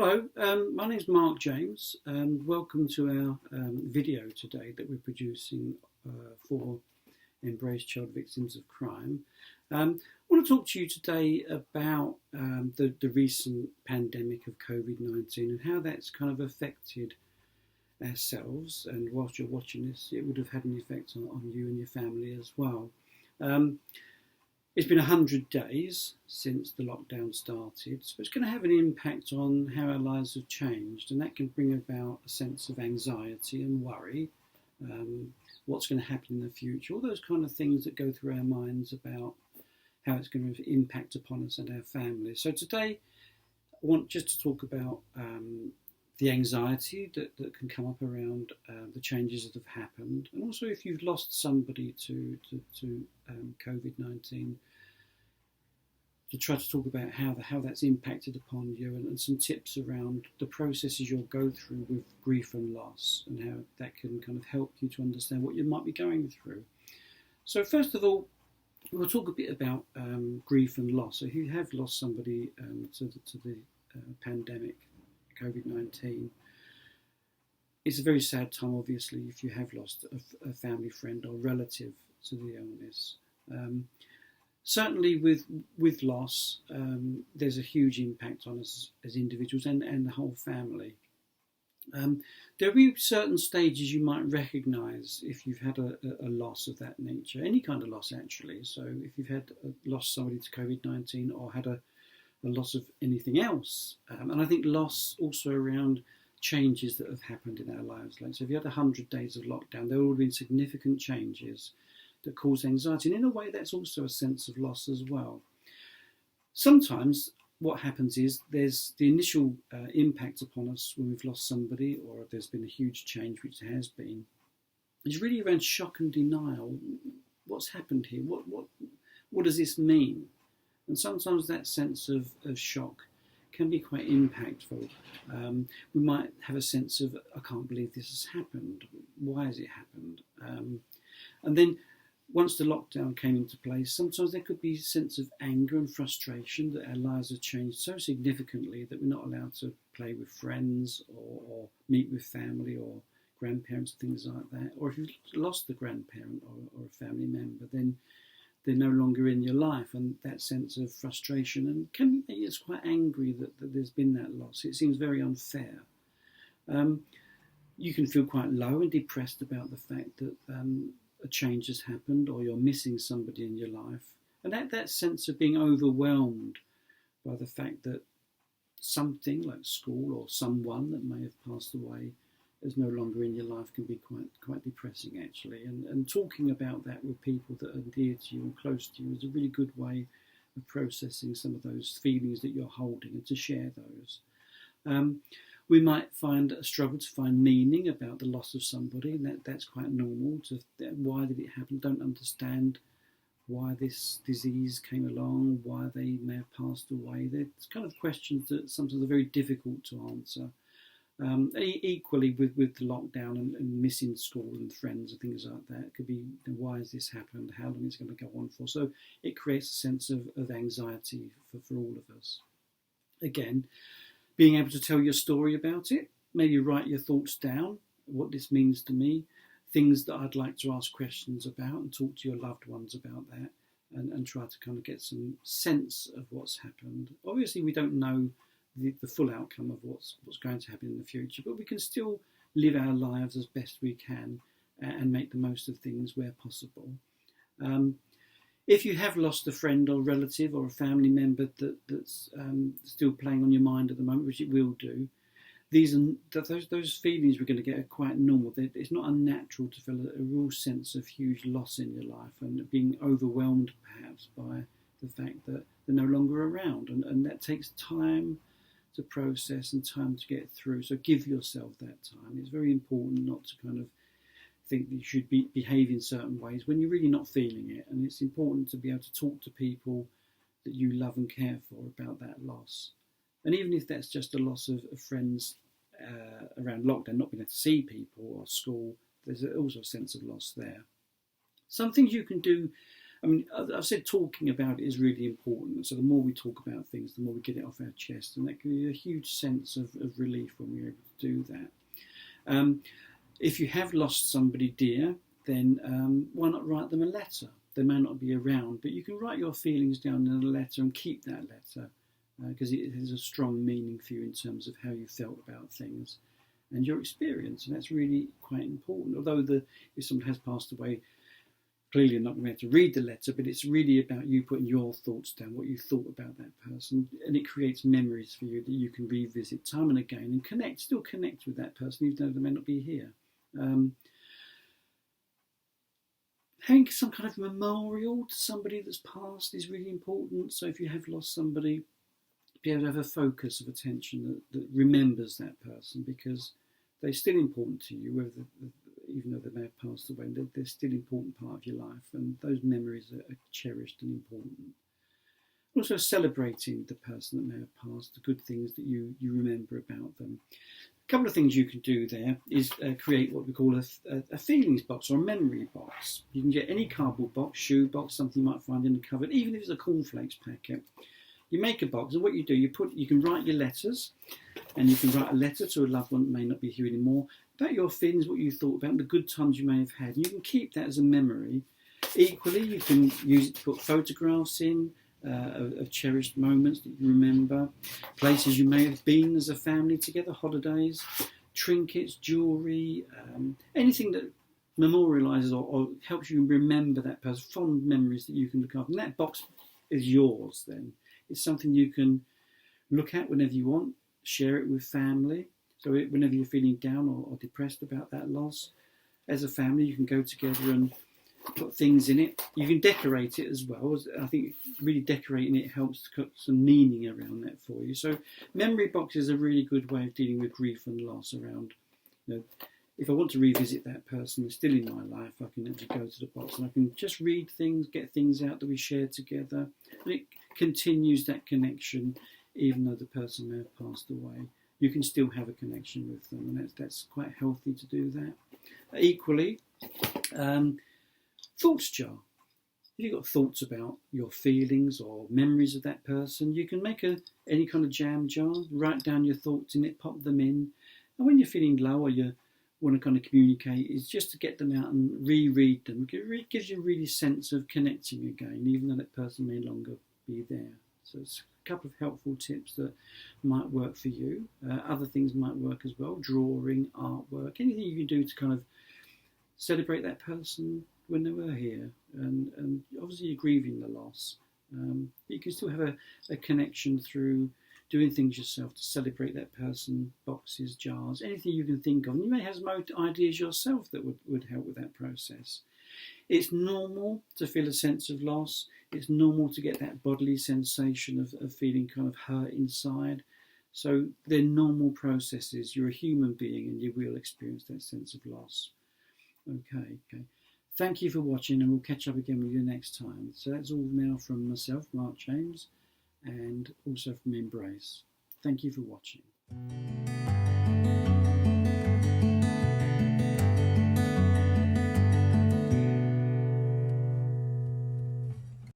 Hello, my name is Mark James, and welcome to our video today that we're producing for Embrace Child Victims of Crime. I want to talk to you today about the recent pandemic of COVID-19 and how that's kind of affected ourselves, and whilst you're watching this, it would have had an effect on you and your family as well. It's been 100 days since the lockdown started, so it's going to have an impact on how our lives have changed, and that can bring about a sense of anxiety and worry, what's going to happen in the future, all those kind of things that go through our minds about how it's going to impact upon us and our families. So today I want just to talk about the anxiety that can come up around the changes that have happened, and also if you've lost somebody to COVID-19, to try to talk about how that's impacted upon you, and some tips around the processes you'll go through with grief and loss, and how that can kind of help you to understand what you might be going through. So first of all, we'll talk a bit about grief and loss. So if you have lost somebody to the pandemic, COVID-19, it's a very sad time, obviously, if you have lost a family friend or relative to the illness. Certainly with loss, there's a huge impact on us as individuals and the whole family. There'll be certain stages you might recognise if you've had a loss of that nature, any kind of loss actually. So if you've lost somebody to COVID-19 or had a loss of anything else, and I think loss also around changes that have happened in our lives. Like, so if you had 100 days of lockdown, there would have been significant changes that cause anxiety, and in a way that's also a sense of loss as well. Sometimes what happens is there's the initial impact upon us when we've lost somebody, or if there's been a huge change, which there has been. It's really around shock and denial. What's happened here? What does this mean? And sometimes that sense of shock can be quite impactful. We might have a sense of, I can't believe this has happened. Why has it happened? And then once the lockdown came into place, sometimes there could be a sense of anger and frustration that our lives have changed so significantly that we're not allowed to play with friends or meet with family or grandparents, things like that. Or if you've lost a grandparent or a family member, then they're no longer in your life, and that sense of frustration and can make us quite angry that there's been that loss. It seems very unfair. You can feel quite low and depressed about the fact that a change has happened, or you're missing somebody in your life, and that sense of being overwhelmed by the fact that something like school or someone that may have passed away is no longer in your life can be quite depressing actually, and talking about that with people that are dear to you and close to you is a really good way of processing some of those feelings that you're holding, and to share those. We might find a struggle to find meaning about the loss of somebody, and that's quite normal. Why did it happen? Don't understand why this disease came along, why they may have passed away. There's kind of questions that sometimes are very difficult to answer. Equally with the lockdown and missing school and friends and things like that, it could be, why has this happened? How long is it going to go on for? So it creates a sense of anxiety for all of us. Again, being able to tell your story about it, maybe write your thoughts down, what this means to me, things that I'd like to ask questions about, and talk to your loved ones about that, and try to kind of get some sense of what's happened. Obviously, we don't know the full outcome of what's going to happen in the future, but we can still live our lives as best we can and make the most of things where possible. If you have lost a friend or relative or a family member that's still playing on your mind at the moment, which it will do, those feelings we're going to get are quite normal. It's not unnatural to feel a real sense of huge loss in your life and being overwhelmed perhaps by the fact that they're no longer around, and that takes time to process and time to get through. So give yourself that time. It's very important not to kind of think that you should behave in certain ways when you're really not feeling it, and it's important to be able to talk to people that you love and care for about that loss. And even if that's just a loss of friends around lockdown, not being able to see people or school, there's also a sense of loss there. Some things you can do I mean, I've said talking about it is really important. So the more we talk about things, the more we get it off our chest, and that can be a huge sense of relief when we're able to do that. If you have lost somebody dear, then why not write them a letter? They may not be around, but you can write your feelings down in a letter and keep that letter, because it has a strong meaning for you in terms of how you felt about things and your experience, and that's really quite important. Although if someone has passed away, clearly you're not going to be able to read the letter, but it's really about you putting your thoughts down, what you thought about that person, and it creates memories for you that you can revisit time and again and still connect with that person, even though they may not be here. Having some kind of memorial to somebody that's passed is really important. So if you have lost somebody, be able to have a focus of attention that remembers that person, because they're still important to you, even though they may have passed away. They're still an important part of your life, and those memories are cherished and important. Also celebrating the person that may have passed, the good things that you remember about them. A couple of things you can do there is create what we call a feelings box or a memory box. You can get any cardboard box, shoe box, something you might find in the cupboard, even if it's a cornflakes packet. You make a box, and what you do, you can write your letters, and you can write a letter to a loved one that may not be here anymore, about your feelings, what you thought about, the good times you may have had. And you can keep that as a memory. Equally, you can use it to put photographs in of cherished moments that you remember, places you may have been as a family together, holidays, trinkets, jewellery, anything that memorialises or helps you remember that person, fond memories that you can look after. And that box is yours then. It's something you can look at whenever you want, share it with family. So whenever you're feeling down or depressed about that loss, as a family, you can go together and put things in it. You can decorate it as well. I think really decorating it helps to put some meaning around that for you. So memory boxes are a really good way of dealing with grief and loss around, if I want to revisit that person who's still in my life, I can actually go to the box and I can just read things, get things out that we share together. And it continues that connection, even though the person may have passed away. You can still have a connection with them, and that's quite healthy to do that. Equally, thoughts jar. If you've got thoughts about your feelings or memories of that person, you can make any kind of jam jar, write down your thoughts in it, pop them in. And when you're feeling low or you want to kind of communicate, is just to get them out and reread them. It gives you a really sense of connecting again, even though that person may no longer be there. So it's a couple of helpful tips that might work for you. Other things might work as well, drawing, artwork, anything you can do to kind of celebrate that person when they were here. And obviously you're grieving the loss. But you can still have a connection through doing things yourself to celebrate that person, boxes, jars, anything you can think of. And you may have some ideas yourself that would help with that process. It's normal to feel a sense of loss. It's normal to get that bodily sensation of feeling kind of hurt inside. So they're normal processes. You're a human being and you will experience that sense of loss. Okay. Thank you for watching, and we'll catch up again with you next time. So that's all now from myself, Mark James, and also from Embrace. Thank you for watching.